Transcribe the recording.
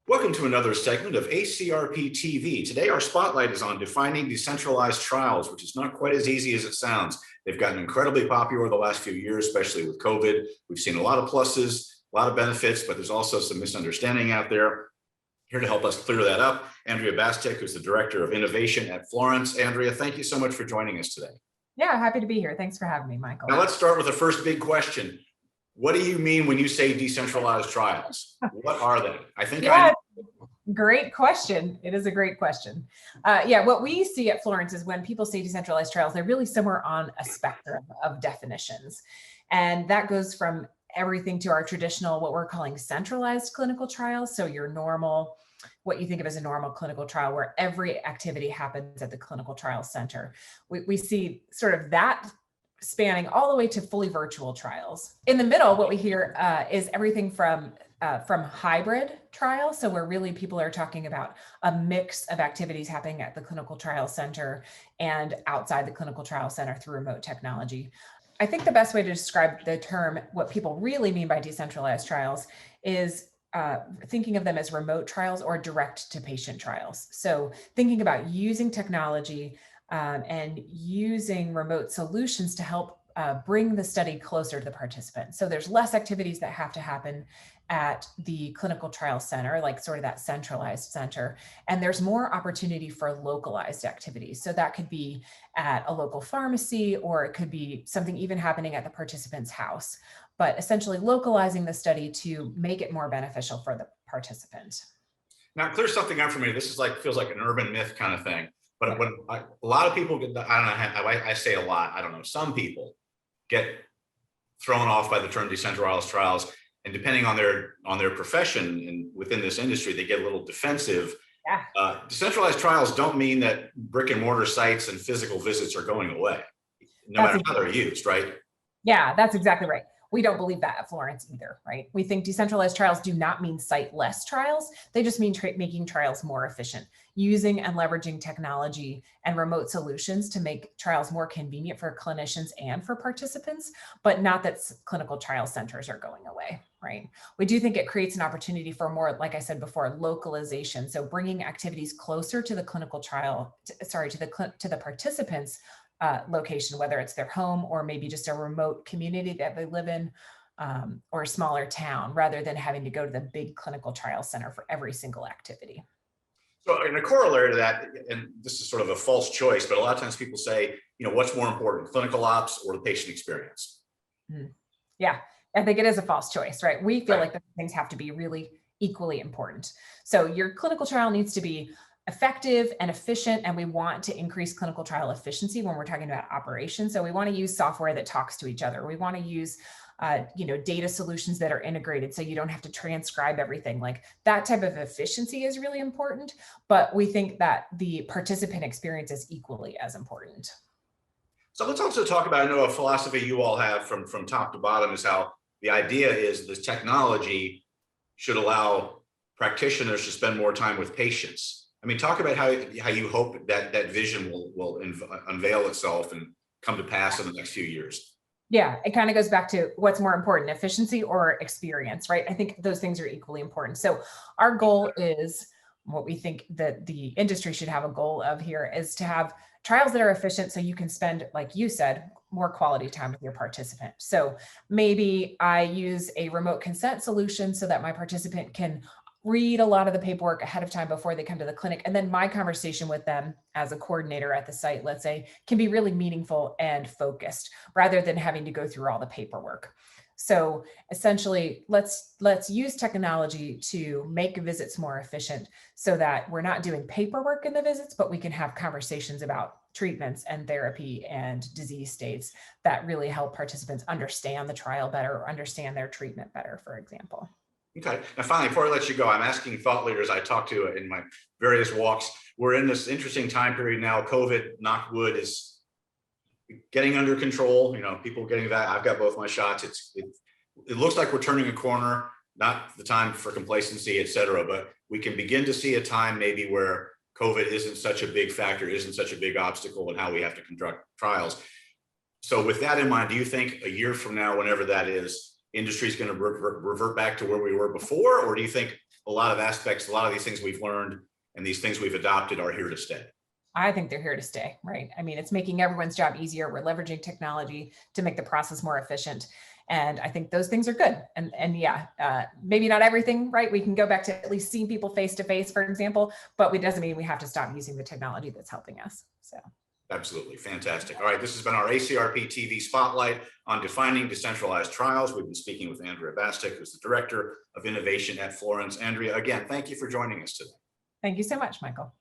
Welcome to another segment of ACRPtv. Today, our spotlight is on defining decentralized trials, which is not quite as easy as it sounds. They've gotten incredibly popular the last few years, especially with COVID. We've seen a lot of pluses, a lot of benefits, but there's also some misunderstanding out there. Here to help us clear that up, Andrea Bastek, who's the Director of Innovation at Florence. Andrea, thank you so much for joining us today. Yeah, happy to be here. Thanks for having me, Michael. Now let's start with the first big question. What do you mean when you say decentralized trials? What are they? I think Great question. It is a great question. What we see at Florence is when people say decentralized trials, they're really somewhere on a spectrum of definitions. And that goes from everything to our traditional, what we're calling centralized clinical trials. So your normal, what you think of as a normal clinical trial where every activity happens at the clinical trial center. We see sort of that spanning all the way to fully virtual trials. In the middle, what we hear is everything from hybrid trials. So where really people are talking about a mix of activities happening at the clinical trial center and outside the clinical trial center through remote technology. I think the best way to describe the term, what people really mean by decentralized trials, is thinking of them as remote trials or direct to patient trials. So thinking about using technology and using remote solutions to help bring the study closer to the participant. So there's less activities that have to happen at the clinical trial center, like sort of that centralized center. And there's more opportunity for localized activities. So that could be at a local pharmacy, or it could be something even happening at the participant's house, but essentially localizing the study to make it more beneficial for the participant. Now, clear something up for me. This is feels like an urban myth kind of thing. But when a lot of people get, I don't know, I say a lot, I don't know, some people get thrown off by the term decentralized trials, and depending on their profession and within this industry, they get a little defensive. Yeah. Decentralized trials don't mean that brick and mortar sites and physical visits are going away, no matter how they're used, right? Yeah, that's exactly right. We don't believe that at Florence either, right? We think decentralized trials do not mean site-less trials. They just mean making trials more efficient, using and leveraging technology and remote solutions to make trials more convenient for clinicians and for participants, but not that clinical trial centers are going away, right? We do think it creates an opportunity for more, like I said before, localization. So bringing activities closer to the clinical trial, to the participants' location, whether it's their home or maybe just a remote community that they live in, or a smaller town, rather than having to go to the big clinical trial center for every single activity. So in a corollary to that, and this is sort of a false choice, but a lot of times people say, what's more important, clinical ops or the patient experience? Yeah, I think it is a false choice, right? We feel like those things have to be really equally important. So your clinical trial needs to be effective and efficient, and we want to increase clinical trial efficiency when we're talking about operations. So we want to use software that talks to each other. We want to use data solutions that are integrated, so you don't have to transcribe everything. Like that type of efficiency is really important, but we think that the participant experience is equally as important. So let's also talk about, I know a philosophy you all have from top to bottom is how the idea is this technology should allow practitioners to spend more time with patients. I mean, talk about how you hope that vision will unveil itself and come to pass in the next few years. Yeah, it kind of goes back to what's more important, efficiency or experience, right? I think those things are equally important. So our goal is, what we think that the industry should have a goal of here is to have trials that are efficient so you can spend, like you said, more quality time with your participant. So maybe I use a remote consent solution so that my participant can read a lot of the paperwork ahead of time before they come to the clinic. And then my conversation with them as a coordinator at the site, let's say, can be really meaningful and focused rather than having to go through all the paperwork. So essentially, let's use technology to make visits more efficient so that we're not doing paperwork in the visits, but we can have conversations about treatments and therapy and disease states that really help participants understand the trial better or understand their treatment better, for example. Okay. Now, finally, before I let you go, I'm asking thought leaders I talk to in my various walks. We're in this interesting time period now. COVID, knock wood, is getting under control. People getting that. I've got both my shots. It looks like we're turning a corner. Not the time for complacency, et cetera, but we can begin to see a time maybe where COVID isn't such a big factor, isn't such a big obstacle in how we have to conduct trials. So with that in mind, do you think a year from now, whenever that is, industry is going to revert back to where we were before, or do you think a lot of aspects, a lot of these things we've learned and these things we've adopted are here to stay. I think they're here to stay, right? I mean, it's making everyone's job easier. We're leveraging technology to make the process more efficient. And I think those things are good. And yeah, maybe not everything, right? We can go back to at least seeing people face to face, for example, but it doesn't mean we have to stop using the technology that's helping us. So. Absolutely. Fantastic. All right. This has been our ACRPtv Spotlight on defining decentralized trials. We've been speaking with Andrea Bastek, who's the Director of Innovation at Florence. Andrea, again, thank you for joining us today. Thank you so much, Michael.